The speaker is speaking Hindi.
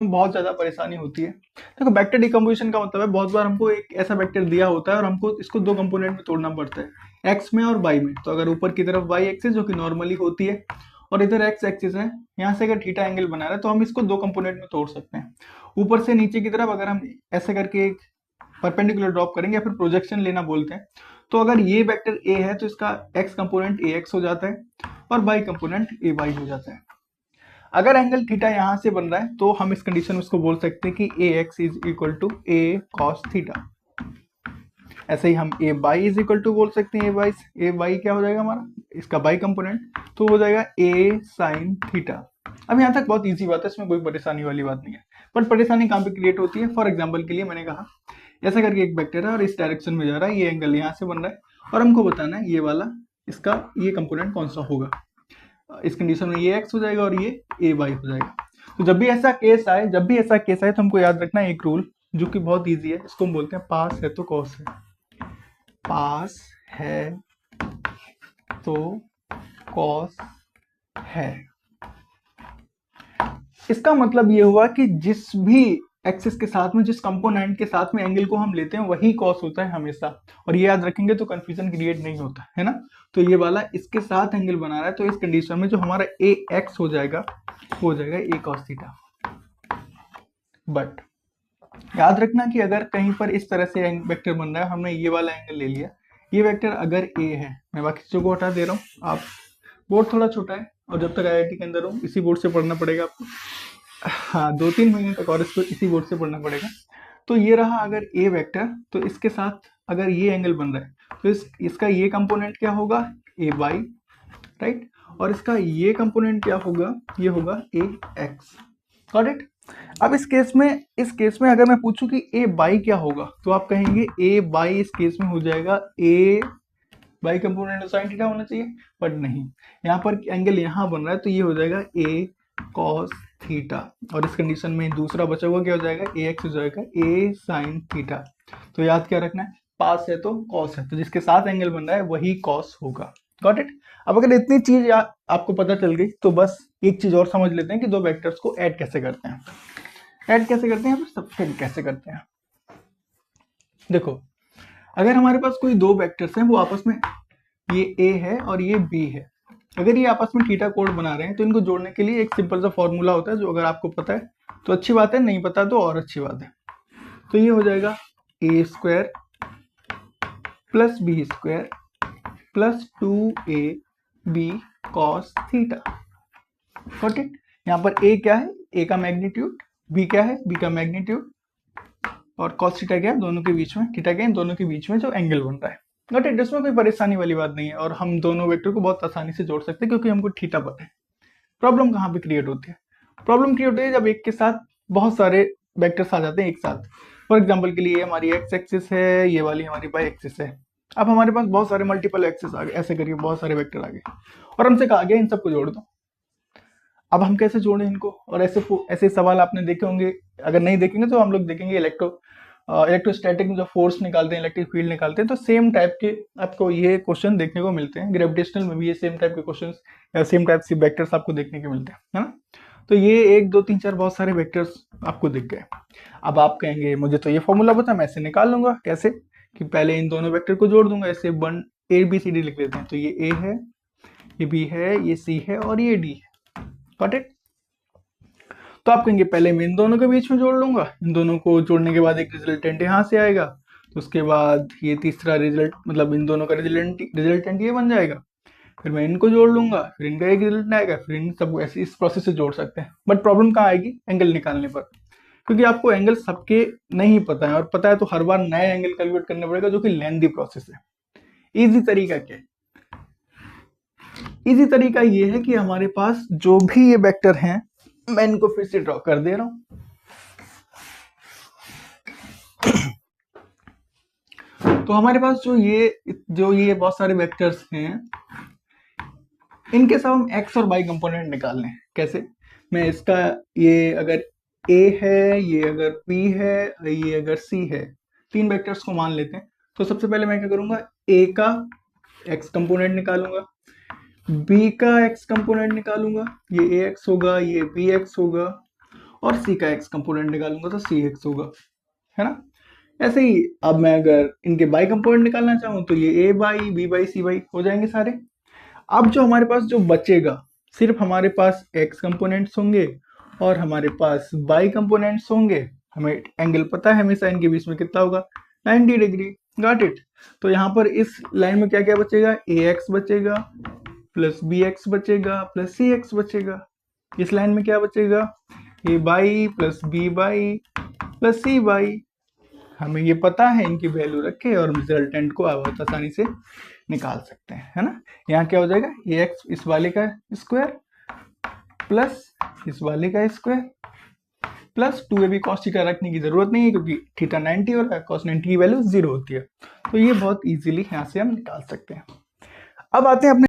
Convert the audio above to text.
बहुत ज्यादा परेशानी होती है। देखो वेक्टर डिकम्पोजिशन का मतलब है बहुत बार हमको एक ऐसा वेक्टर दिया होता है और हमको इसको दो कंपोनेंट में तोड़ना पड़ता है, एक्स में और वाई में। तो अगर ऊपर की तरफ वाई एक्सिस जो कि नॉर्मली होती है और इधर एक्स एक्सिस है, यहाँ से अगर थीटा एंगल बना रहा है तो हम इसको दो कंपोनेंट में तोड़ सकते हैं। ऊपर से नीचे की तरफ अगर हम ऐसे करके एक परपेंडिकुलर ड्रॉप करेंगे या फिर प्रोजेक्शन लेना बोलते हैं, तो अगर ये वेक्टर ए है तो इसका एक्स कंपोनेंट ए एक्स हो जाता है और वाई कंपोनेंट ए वाई हो जाता है। अगर एंगल थीटा यहाँ से बन रहा है तो हम इस कंडीशन में इसको बोल सकते हैं कि a x is equal to a cos theta. ऐसे ही हम a y is equal to बोल सकते हैं, ए वाई क्या हो जाएगा हमारा, इसका वाई कंपोनेंट तो हो जाएगा ए साइन थीटा। अब यहाँ तक बहुत इजी बात है, इसमें कोई परेशानी वाली बात नहीं है। बट परेशानी कहाँ पे क्रिएट होती है, फॉर एग्जाम्पल के लिए मैंने कहा ऐसा करके एक वेक्टर है और इस डायरेक्शन में जा रहा है, ये एंगल यहाँ से बन रहा है और हमको बताना है ये वाला इसका ये कंपोनेंट कौन सा होगा। इस कंडीशन में ये एक्स हो जाएगा और ये ए वाई हो जाएगा। तो जब भी ऐसा केस आए तो हमको याद रखना है एक रूल जो कि बहुत इजी है, इसको हम बोलते हैं पास है तो कॉस है। पास है तो कॉस है। इसका मतलब ये हुआ कि जिस भी एक्सिस के साथ में, जिस कंपोनेंट के साथ में एंगल को हम लेते हैं वही कॉस होता है हमेशा। और ये याद रखेंगे तो कंफ्यूजन क्रिएट नहीं होता है ना। तो ये वाला इसके साथ एंगल बना रहा है तो इस कंडीशन में जो हमारा ए एक्स हो जाएगा वो हो जाएगा ए कॉस थीटा। बट याद रखना कि अगर कहीं पर इस तरह से वेक्टर बन रहा है, हमने ये वाला एंगल ले लिया, ये वेक्टर अगर ए है, मैं बाकी चीजों को हटा दे रहा हूँ, आप बोर्ड थोड़ा छोटा है और जब तक आईआईटी के अंदर हूँ इसी बोर्ड से पढ़ना पड़ेगा आपको। हाँ 2-3 महीने तक और इसको इसी बोर्ड से पढ़ना पड़ेगा। तो ये रहा अगर ए वेक्टर, तो इसके साथ अगर ये एंगल बन रहा है तो इसका ये कंपोनेंट क्या होगा, ए वाई, राइट। और इसका ये कंपोनेंट क्या होगा, ये होगा ए एक्स। Got it. अब इस केस में अगर मैं पूछूं कि ए बाई क्या होगा तो आप कहेंगे ए बाई इस केस में हो जाएगा ए बाई कंपोनेंट साइन थीटा होना चाहिए, बट नहीं, यहाँ पर एंगल यहाँ बन रहा है तो ये हो जाएगा ए कॉस थीटा। और इस कंडीशन में दूसरा बचा हुआ क्या हो जाएगा, ए एक्स हो जाएगा ए साइन थीटा। तो याद क्या रखना है, पास है तो कॉस है, तो जिसके साथ एंगल बन रहा है वही कॉस होगा। Got it. अब अगर इतनी चीज आपको पता चल गई तो बस एक चीज और समझ लेते हैं कि दो वेक्टर्स को ऐड कैसे करते हैं। ऐड कैसे करते हैं, सब्सट्रैक्ट कैसे करते हैं। देखो अगर हमारे पास कोई दो वेक्टर्स हैं, वो आपस में, ये ए है और ये बी है, अगर ये आपस में थीटा कोण बना रहे हैं तो इनको जोड़ने के लिए एक सिंपल सा फॉर्मूला होता है जो अगर आपको पता है तो अच्छी बात है, नहीं पता तो और अच्छी बात है। तो ये हो जाएगा a square plus b square plus 2a b cos theta. Got it. यहाँ पर ए क्या है, ए का मैग्नीट्यूड, बी क्या है, बी का मैग्नीट्यूड, और कॉस थीटा क्या है, दोनों के बीच में, थीटा क्या है, दोनों के बीच में जो एंगल बन रहा है। Got it. इसमें कोई परेशानी वाली बात नहीं है और हम दोनों वेक्टर को बहुत आसानी से जोड़ सकते हैं क्योंकि हमको थीटा पता है। प्रॉब्लम कहाँ पे क्रिएट होती है, प्रॉब्लम क्रिएट होती है जब एक के साथ बहुत सारे वेक्टर्स आ जाते हैं एक साथ। फॉर एग्जांपल के लिए हमारी एक्स एक्सिस है, ये वाली हमारी वाई एक्सिस है। अब हमारे पास बहुत सारे मल्टीपल एक्सिस आ गए, ऐसे करके बहुत सारे वेक्टर आ गए और हमसे कहा गया इन सबको जोड़ दो। अब हम कैसे जोड़ें इनको, और ऐसे सवाल आपने देखे होंगे, अगर नहीं देखेंगे तो हम लोग देखेंगे इलेक्ट्रोस्टैटिक में जो फोर्स निकालते हैं, इलेक्ट्रिक फील्ड निकालते हैं, तो सेम टाइप के आपको ये क्वेश्चन देखने को मिलते हैं। ग्रेविटेशनल में भी ये सेम टाइप के क्वेश्चन या सेम टाइप से वेक्टर्स आपको देखने को मिलते हैं, है ना। तो ये 1 2 3 4 बहुत सारे वेक्टर्स आपको दिख गए। अब आप कहेंगे मुझे तो ये फॉर्मूला पता है, मैं इसे निकाल लूंगा। कैसे, कि पहले इन दोनों वेक्टर को जोड़ दूंगा, ऐसे 1 ए बी सी डी लिख देते हैं। तो ये ए है, ये बी है, ये सी है और ये डी है। Got it. तो आप कहेंगे पहले मैं इन दोनों के बीच में जोड़ लूंगा, इन दोनों को जोड़ने के बाद एक रिजल्टेंट यहाँ से आएगा, तो उसके बाद ये तीसरा रिजल्ट, मतलब इन दोनों का रिजल्टेंट ये बन जाएगा। फिर मैं इनको जोड़ लूंगा, फिर इनका एक रिजल्ट आएगा, फिर इन सबको ऐसे इस प्रोसेस से जोड़ सकते हैं। बट प्रॉब्लम कहाँ आएगी, एंगल निकालने पर, क्योंकि आपको एंगल सबके नहीं पता है, और पता है तो हर बार नया एंगल कैलकुलेट करना पड़ेगा जो कि लेंथी प्रोसेस है। इजी तरीका क्या है, इजी तरीका ये है कि हमारे पास जो भी ये वेक्टर हैं, मैं इनको फिर से ड्रॉ कर दे रहा हूं। तो हमारे पास जो ये बहुत सारे वेक्टर्स हैं, इनके सब हम एक्स और वाई कंपोनेंट निकालने हैं। कैसे, मैं इसका, ये अगर ए है, ये अगर बी है, ये अगर सी है, 3 वेक्टर्स को मान लेते हैं। तो सबसे पहले मैं क्या करूंगा, ए का एक्स कंपोनेंट निकालूंगा, बी का एक्स कंपोनेंट निकालूंगा, ये ए एक्स होगा, ये बी एक्स होगा, और सी का एक्स कंपोनेंट निकालूंगा तो सी एक्स होगा, है ना। ऐसे ही अब मैं अगर इनके बाई कंपोनेंट निकालना चाहूँ तो ये a by b by c by हो जाएंगे सारे। अब जो हमारे पास जो बचेगा, सिर्फ हमारे पास एक्स कंपोनेंट्स होंगे और हमारे पास बाई कंपोनेंट्स होंगे। हमें एंगल पता है हमेशा इनके बीच में कितना होगा, 90 डिग्री। Got it. तो यहाँ पर इस लाइन में क्या क्या बचेगा, ए एक्स बचेगा प्लस बी एक्स बचेगा प्लस सी एक्स बचेगा। इस लाइन में क्या बचेगा, a y plus b y plus c y. हमें ये पता है, इनकी वैल्यू रख के और रिजल्टेंट को बहुत आसानी से निकाल सकते हैं, है ना। यहाँ क्या हो जाएगा, ए एक्स इस वाले का स्क्वायर प्लस इस वाले का square plus 2ab cos theta रखने की जरूरत नहीं है क्योंकि थीटा 90 और cos 90 की वैल्यू 0 होती है। तो ये बहुत इजीली यहाँ से हम निकाल सकते हैं। अब आते हैं अपने